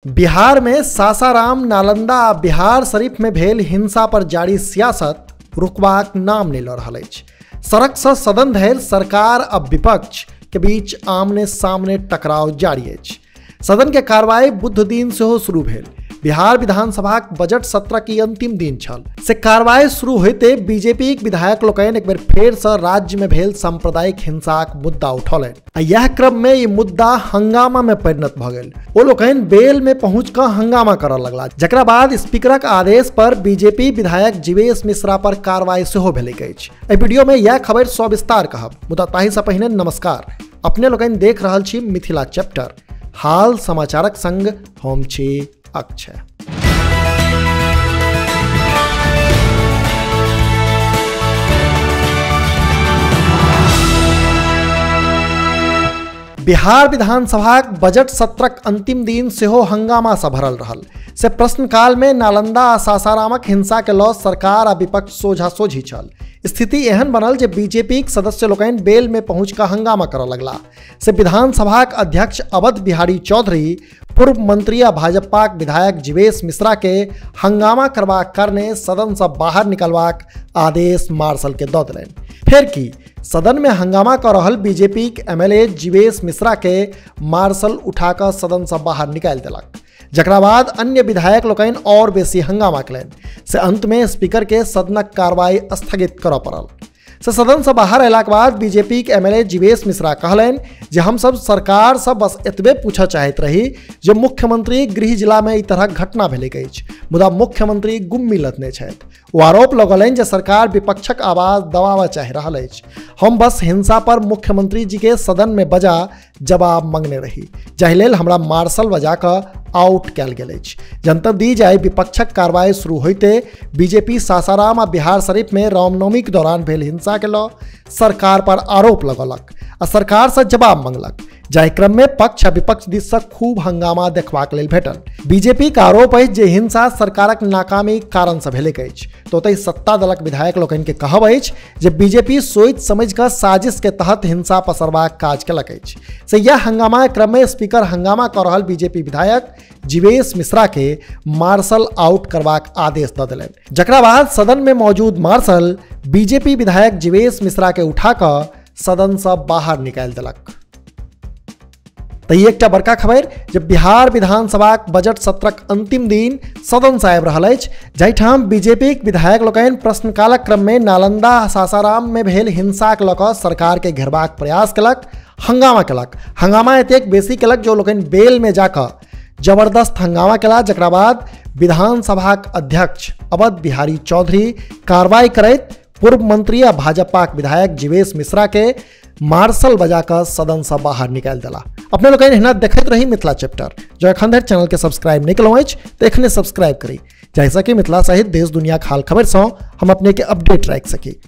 बिहार में सासाराम, नालंदा, बिहार शरीफ में भेल हिंसा पर जारी सियासत रुकबाक नाम नहि लऽ रहल अछि। सड़क से सदन धरि सरकार आ विपक्ष के बीच आमने सामने टकराव जारी अछि। सदन के कार्रवाई बुध दिन सेहो शुरू भेल। बिहार विधानसभा बजट सत्र की अंतिम दिन छल से कार्रवाई शुरू होते बीजेपी विधायक लोकनि एक बेर फेर से राज्य में भेल सांप्रदायिक हिंसाक मुद्दा उठौलनि आ यह क्रम में ई मुद्दा हंगामा में परिणत भ गेल। ओ लोकनि बेल में पहुंच कऽ हंगामा करऽ लगला, जकरा बाद स्पीकरक आदेश पर बीजेपी विधायक जीवेश मिश्रा पर कार्रवाई सेहो भेलैक अछि। एहि वीडियो में यह खबर सविस्तार कहब, मुदा ताहि से पहिने नमस्कार। अपने लोकनि देख रहल छी मिथिला चैप्टर, हाल समाचारक संग हम छी अक्षय। बिहार विधानसभा बजट सत्रक अंतिम दिन सेहो हंगामा से भरल रहल। से प्रश्नकाल में नालंदा आ सासारामक हिंसा के लऽ सरकार आ विपक्ष सोझा सोझी छल। स्थिति एहन बनल जे बीजेपी के सदस्य लोकनि बेल में पहुंच कऽ हंगामा करऽ लगला। से विधानसभाक अध्यक्ष अवध बिहारी चौधरी, पूर्व मंत्री आ भाजपाक विधायक जीवेश मिश्रा के हंगामा करबाक कारणे सदन से बाहर निकलबाक आदेश मार्शल के दऽ देलनि। फेर की सदन में हंगामा कर रहल बीजेपी के एमएलए जीवेश मिश्रा के मार्शल उठा कर सदन से बाहर निकाल देलक, जकरा बाद अन्य विधायक लोकनि और बेसी हंगामा कयलनि। से अंत में स्पीकर के सदनक कार्रवाई स्थगित करऽ पड़ल। से सदन से बाहर अयलाक बाद बीजेपी के एमएलए जीवेश मिश्रा कहलनि जे हम सब सरकार से बस एतबे पूछऽ चाहैत रही जे मुख्यमंत्री गृह जिला में ई तरहक घटना भेलैक अछि, मुदा मुख्यमंत्री गुम मिलत नहि छथि। ओ आरोप लगौलनि जे सरकार विपक्षक आवाज दबाबऽ चाहि रहल अछि। हम बस हिंसा पर मुख्यमंत्री जी के सदन में बजा जवाब मांगने रही, जाहि लेल हमरा मार्शल बजा कऽ आउट कयल गेल अछि। जनतब दी जाय विपक्षक कार्रवाई शुरू होते बीजेपी सासाराम आ बिहार शरीफ में रामनवमी के दौरान भेल हिंसा के लऽ सरकार पर आरोप लगौलक आ सरकार से जवाब मांगलक, जाहि क्रम में पक्ष आ विपक्ष दिस से खूब हंगामा देखबाक लेल भेटल। बीजेपी का आरोप अछि जे हिंसा सरकारक नाकामी कारण से भेलैक अछि। तो ओतहि सत्ता दलक विधायक लोकनि के कहब अछि जे बीजेपी सोचि समझि कऽ साजिश के तहत हिंसा पसरबाक काज केलक अछि। से यह हंगामा क्रम में स्पीकर हंगामा कर रहल बीजेपी विधायक जीवेश मिश्रा के मार्शल आउट करबाक आदेश दऽ देलनि, जकरा बाद सदन में मौजूद मार्शल बीजेपी विधायक जीवेश मिश्रा के उठा कऽ सदन से बाहर निकाल देलक। तो ये एक बड़का खबर जब बिहार विधानसभा बजट सत्रक अंतिम दिन सदन से आबि रहल अछि, जाहिठाम बीजेपी विधायक लोकनि प्रश्नकालक क्रम में नालंदा सासाराम में भेल हिंसा के लऽ कऽ सरकार के घेरबाक प्रयास केलक, हंगामा केलक। हंगामा एतेक बेसी केलक जो लोकनि बेल में जाकर जबरदस्त हंगामा केला, जकरा बाद विधानसभाक अध्यक्ष अवध बिहारी चौधरी कार्रवाई करैत पूर्व मंत्री आ भाजपाक विधायक जीवेश मिश्रा के मार्शल बजाकर सदन से बाहर निकाल देला। अपने लोग एहना देखैत रही मिथिला चैप्टर। जो एखन धरि चैनल के सब्सक्राइब नहीं केलहुँ अछि तो एखने सब्सक्राइब करी, जाहिसँ कि मिथिला सहित देश दुनिया हाल खबर से हम अपने के अपडेट राखि सकी।